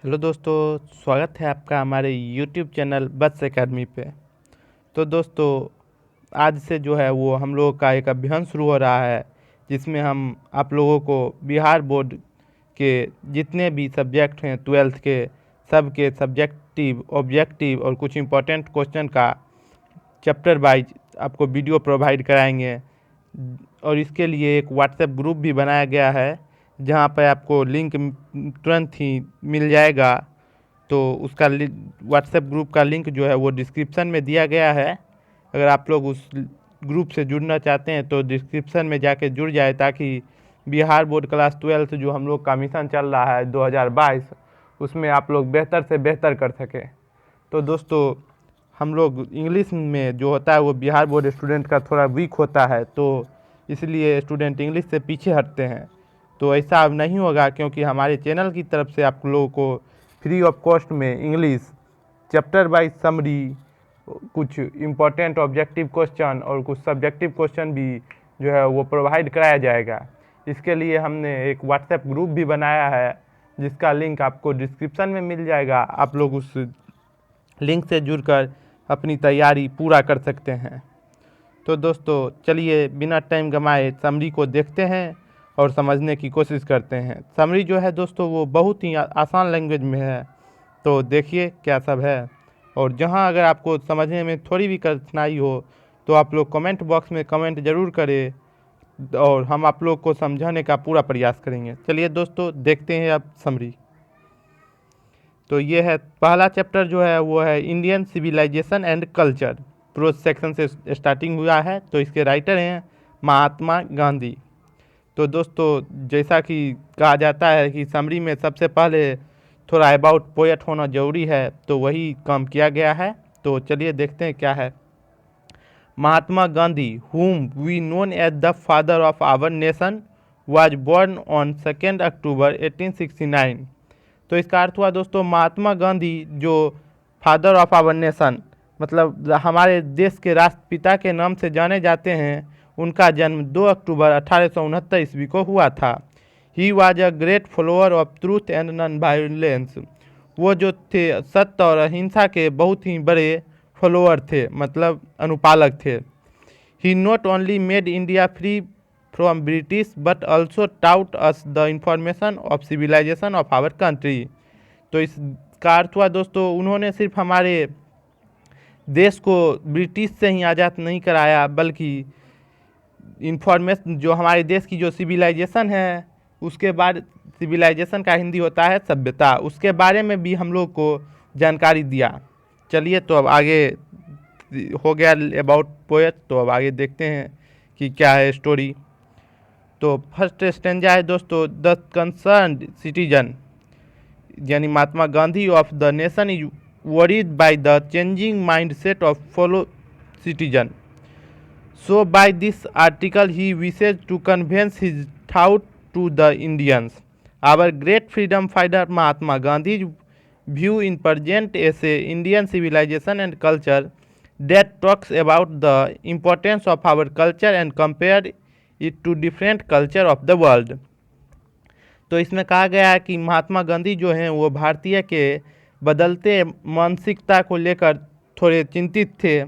Hello दोस्तों, स्वागत है आपका हमारे यूट्यूब चैनल बत्स एकेडमी पे। तो दोस्तों, आज से जो है वो हम लोगों का एक अभियान शुरू हो रहा है, जिसमें हम आप लोगों को बिहार बोर्ड के जितने भी सब्जेक्ट हैं 12th के, सब के सब्जेक्टिव ऑब्जेक्टिव और कुछ इम्पोर्टेंट क्वेश्चन का चैप्टर वाइज आपको वीडियो प्रोवाइड कराएंगे। और इसके लिए एक व्हाट्सएप ग्रुप भी बनाया गया है, जहां पर आपको लिंक तुरंत ही मिल जाएगा। तो उसका व्हाट्सएप ग्रुप का लिंक जो है वो डिस्क्रिप्शन में दिया गया है। अगर आप लोग उस ग्रुप से जुड़ना चाहते हैं तो डिस्क्रिप्शन में जाके जुड़ जाए, ताकि बिहार बोर्ड क्लास 12 जो हम लोग का मिशन चल रहा है 2022, उसमें आप लोग बेहतर से बेहतर कर सकें। तो दोस्तों, हम लोग इंग्लिश में जो होता है वो बिहार बोर्ड स्टूडेंट का थोड़ा वीक होता है, तो इसलिए स्टूडेंट इंग्लिश से पीछे हटते हैं। तो ऐसा अब नहीं होगा, क्योंकि हमारे चैनल की तरफ से आप लोगों को फ्री ऑफ कॉस्ट में इंग्लिश चैप्टर वाइज समरी, कुछ इम्पोर्टेंट ऑब्जेक्टिव क्वेश्चन और कुछ सब्जेक्टिव क्वेश्चन भी जो है वो प्रोवाइड कराया जाएगा। इसके लिए हमने एक व्हाट्सएप ग्रुप भी बनाया है, जिसका लिंक आपको डिस्क्रिप्शन में मिल जाएगा। आप लोग उस लिंक से जुड़कर अपनी तैयारी पूरा कर सकते हैं। तो दोस्तों, चलिए बिना टाइम गंवाए समरी को देखते हैं और समझने की कोशिश करते हैं। समरी जो है दोस्तों वो बहुत ही आसान लैंग्वेज में है, तो देखिए क्या सब है। और जहां अगर आपको समझने में थोड़ी भी कठिनाई हो तो आप लोग कमेंट बॉक्स में कमेंट ज़रूर करें, और हम आप लोग को समझाने का पूरा प्रयास करेंगे। चलिए दोस्तों, देखते हैं अब समरी। तो ये है पहला चैप्टर जो है वो है Indian civilization and culture. Prose section से स्टार्टिंग हुआ है, तो इसके राइटर हैं महात्मा गांधी। तो दोस्तों, जैसा कि कहा जाता है कि समरी में सबसे पहले थोड़ा अबाउट पोएट होना ज़रूरी है, तो वही काम किया गया है। तो चलिए देखते हैं क्या है। Mahatma Gandhi, whom we known as the father of our nation, was born on 2 अक्टूबर 1869। तो इसका अर्थ हुआ दोस्तों, महात्मा गांधी जो फादर ऑफ आवर नेशन, मतलब हमारे देश के राष्ट्रपिता के नाम से जाने जाते हैं, उनका जन्म 2 अक्टूबर 1869 ईस्वी को हुआ था। He was a great follower of truth and non violence. वो जो थे सत्य और अहिंसा के बहुत ही बड़े फॉलोअर थे, मतलब अनुपालक थे। He not only made India free from British but also taught us the information of civilisation of our country. तो इसका अर्थ हुआ दोस्तों, उन्होंने सिर्फ हमारे देश को ब्रिटिश से ही आज़ाद नहीं कराया, बल्कि इंफॉर्मेशन जो हमारे देश की जो सिविलाइजेशन है, उसके बाद सिविलाइजेशन का हिंदी होता है सभ्यता, उसके बारे में भी हम लोग को जानकारी दिया। चलिए, तो अब आगे हो गया अबाउट पोएट, तो अब आगे देखते हैं कि क्या है स्टोरी। तो फर्स्ट स्टेंजा है दोस्तों, द कंसर्न्ड सिटीजन, यानी Mahatma Gandhi of the nation is worried by the changing mind set of fellow citizen. So by this article he wishes to convince his thought to the Indians. Our great freedom fighter Mahatma Gandhi's view in present essay Indian civilization and culture that talks about the importance of our culture and compare it to different culture of the world. तो इसमें कहा गया है कि महात्मा गांधी जो हैं वो भारतीय के बदलते मानसिकता को लेकर थोड़े चिंतित थे।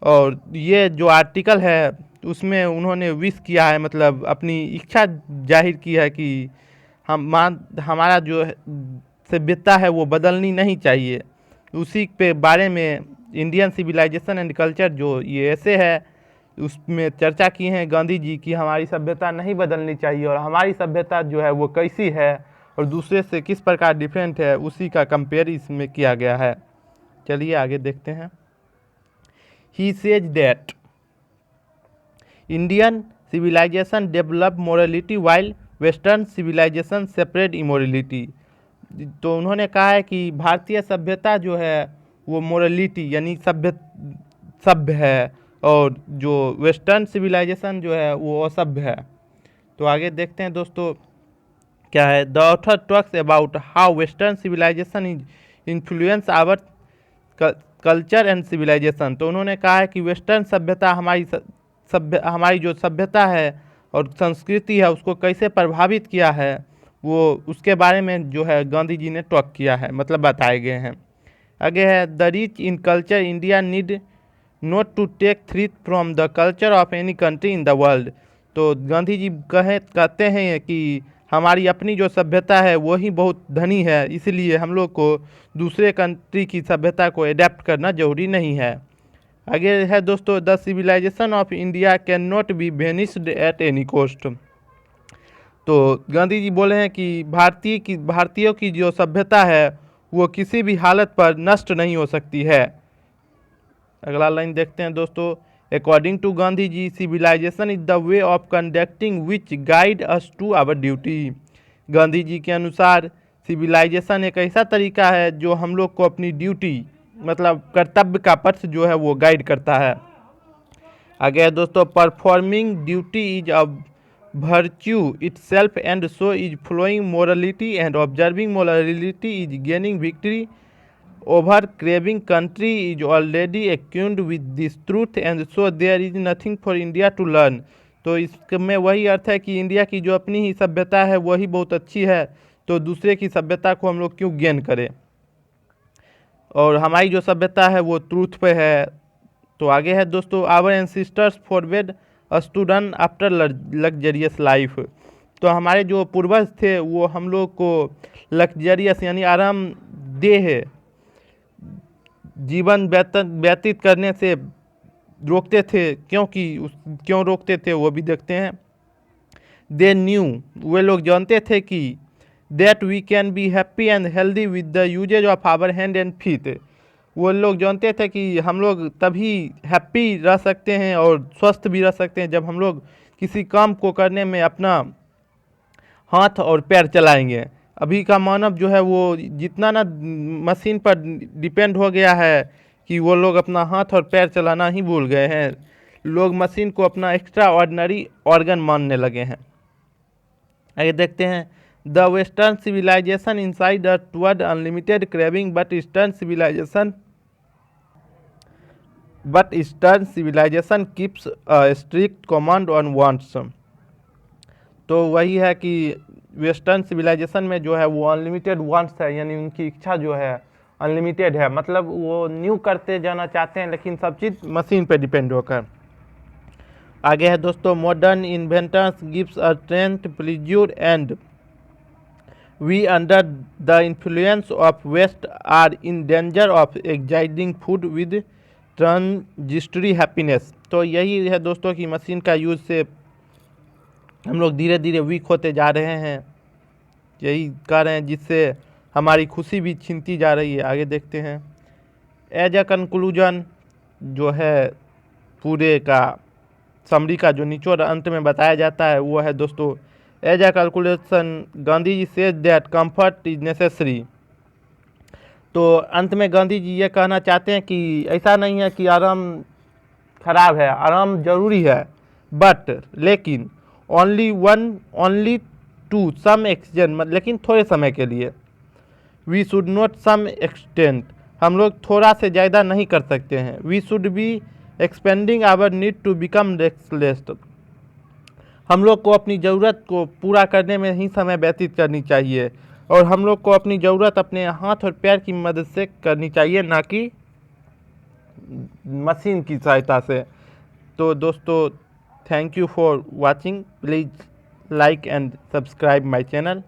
और ये जो आर्टिकल है उसमें उन्होंने विश किया है, मतलब अपनी इच्छा जाहिर की है कि हमारा जो सभ्यता है वो बदलनी नहीं चाहिए। उसी पे बारे में इंडियन सिविलाइजेशन एंड कल्चर जो ये ऐसे है, उसमें चर्चा की है गांधी जी की हमारी सभ्यता नहीं बदलनी चाहिए, और हमारी सभ्यता जो है वो कैसी है और दूसरे से किस प्रकार डिफरेंट है, उसी का कंपेयर इसमें किया गया है। चलिए आगे देखते हैं। He says that Indian civilization developed morality while Western civilization separate immorality। तो उन्होंने कहा है कि भारतीय सभ्यता जो है वो मोरलिटी यानी सभ्य है, और जो वेस्टर्न सिविलाइजेशन जो है वो असभ्य है। तो आगे देखते हैं दोस्तों क्या है। The author talks about how western civilization is influence our culture and civilization. तो उन्होंने कहा है कि वेस्टर्न सभ्यता हमारी जो सभ्यता है और संस्कृति है उसको कैसे प्रभावित किया है, वो उसके बारे में जो है गांधी जी ने टॉक किया है, मतलब बताए गए हैं। आगे है the rich in culture India need not to take threat from the culture of any country in the world. तो गांधी जी कहते हैं कि हमारी अपनी जो सभ्यता है वो ही बहुत धनी है, इसलिए हम लोग को दूसरे कंट्री की सभ्यता को एडेप्ट करना जरूरी नहीं है। आगे है दोस्तों the civilization of India can not be vanished at any cost. तो गांधी जी बोले हैं कि भारतीयों की जो सभ्यता है वो किसी भी हालत पर नष्ट नहीं हो सकती है। अगला लाइन देखते हैं दोस्तों, according to Gandhi ji civilisation is the way of conducting which guide us to our duty. Gandhi ji के अनुसार सिविलाइजेशन एक ऐसा तरीका है जो हम लोग को अपनी ड्यूटी मतलब कर्तव्य का पथ जो है वो गाइड करता है। आगे है दोस्तों, performing duty is a virtue itself and so is following morality and observing morality is gaining victory over craving country is already acquainted with this truth and so there is nothing for India to learn। तो इसमें वही अर्थ है कि India की जो अपनी ही सभ्यता है वही बहुत अच्छी है, तो दूसरे की सभ्यता को हम लोग क्यों गेन करें, और हमारी जो सभ्यता है वो ट्रूथ पे है। तो आगे है दोस्तों, our ancestors forward student after luxurious life. तो हमारे जो पूर्वज थे वो हम लोग को लग्जरियस यानी आरामदेह जीवन व्यतीत करने से रोकते थे, क्यों रोकते थे वो भी देखते हैं। दे न्यू, वे लोग जानते थे कि that we can be happy and healthy with the usages of our hand and feet. वो लोग जानते थे कि हम लोग तभी हैप्पी रह सकते हैं और स्वस्थ भी रह सकते हैं जब हम लोग किसी काम को करने में अपना हाथ और पैर चलाएंगे। अभी का मानव जो है वो जितना ना मशीन पर डिपेंड हो गया है कि वो लोग अपना हाथ और पैर चलाना ही भूल गए हैं। लोग मशीन को अपना एक्स्ट्रा ऑर्डिनरी ऑर्गन मानने लगे हैं। आगे देखते हैं, the western civilization inside a toward unlimited craving but eastern civilization keeps a strict command on wants. तो वही है कि वेस्टर्न सिविलाइजेशन में जो है वो अनलिमिटेड वांट्स है, यानी उनकी इच्छा जो है अनलिमिटेड है, मतलब वो न्यू करते जाना चाहते हैं लेकिन सब चीज़ मशीन पे डिपेंड होकर। आगे है दोस्तों, modern inventors gives a strength pleasure and we under the influence of west are in danger of exciting food with transitory happiness. तो यही है दोस्तों कि मशीन का यूज़ से हम लोग धीरे धीरे वीक होते जा रहे हैं, यही कारण है जिससे हमारी खुशी भी छीनती जा रही है। आगे देखते हैं, एज अ कंक्लूजन जो है पूरे का समरी का जो निचोड़ अंत में बताया जाता है वो है दोस्तों, as a calculation Gandhi ji says that comfort is necessary. तो अंत में गांधी जी ये कहना चाहते हैं कि ऐसा नहीं है कि आराम खराब है, आराम जरूरी है, बट लेकिन ओनली टू सम एक्सटेंट, लेकिन थोड़े समय के लिए। We should not some extent, हम लोग थोड़ा से ज़्यादा नहीं कर सकते हैं। We should be expending our need to become restless, हम लोग को अपनी ज़रूरत को पूरा करने में ही समय व्यतीत करनी चाहिए और हम लोग को अपनी ज़रूरत अपने हाथ और पैर की मदद से करनी चाहिए, ना कि मशीन की सहायता से। तो दोस्तों thank you for watching, please like and subscribe my channel.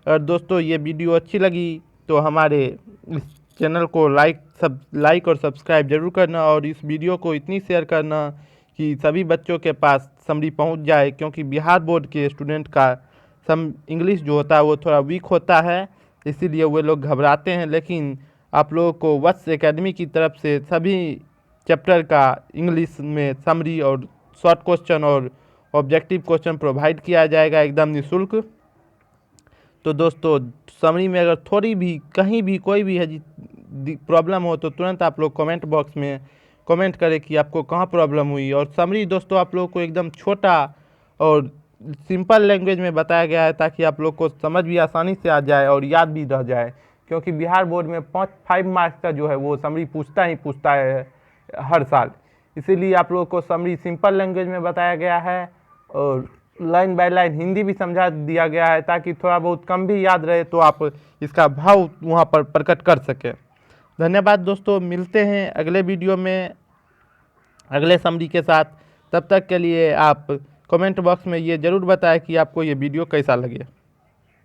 और दोस्तों ये वीडियो अच्छी लगी तो हमारे इस चैनल को लाइक और सब्सक्राइब जरूर करना और इस वीडियो को इतनी शेयर करना कि सभी बच्चों के पास समरी पहुंच जाए, क्योंकि बिहार बोर्ड के स्टूडेंट का इंग्लिश जो होता है वो थोड़ा वीक होता है, इसीलिए वे लोग घबराते हैं। लेकिन आप लोगों को वत्स एकेडमी की तरफ से सभी चैप्टर का इंग्लिश में समरी और शॉर्ट क्वेश्चन और ऑब्जेक्टिव क्वेश्चन प्रोवाइड किया जाएगा एकदम निःशुल्क। तो दोस्तों समरी में अगर थोड़ी भी कहीं भी कोई भी है प्रॉब्लम हो तो तुरंत आप लोग कमेंट बॉक्स में कमेंट करें कि आपको कहाँ प्रॉब्लम हुई। और समरी दोस्तों आप लोग को एकदम छोटा और सिंपल लैंग्वेज में बताया गया है ताकि आप लोग को समझ भी आसानी से आ जाए और याद भी रह जाए, क्योंकि बिहार बोर्ड में 5 मार्क्स का जो है वो समरी पूछता है हर साल, इसीलिए आप लोग को समरी सिंपल लैंग्वेज में बताया गया है। और लाइन बाय लाइन हिंदी भी समझा दिया गया है, ताकि थोड़ा बहुत कम भी याद रहे तो आप इसका भाव वहाँ पर प्रकट कर सकें। धन्यवाद दोस्तों, मिलते हैं अगले वीडियो में अगले समरी के साथ। तब तक के लिए आप कमेंट बॉक्स में ये ज़रूर बताएं कि आपको ये वीडियो कैसा लगे।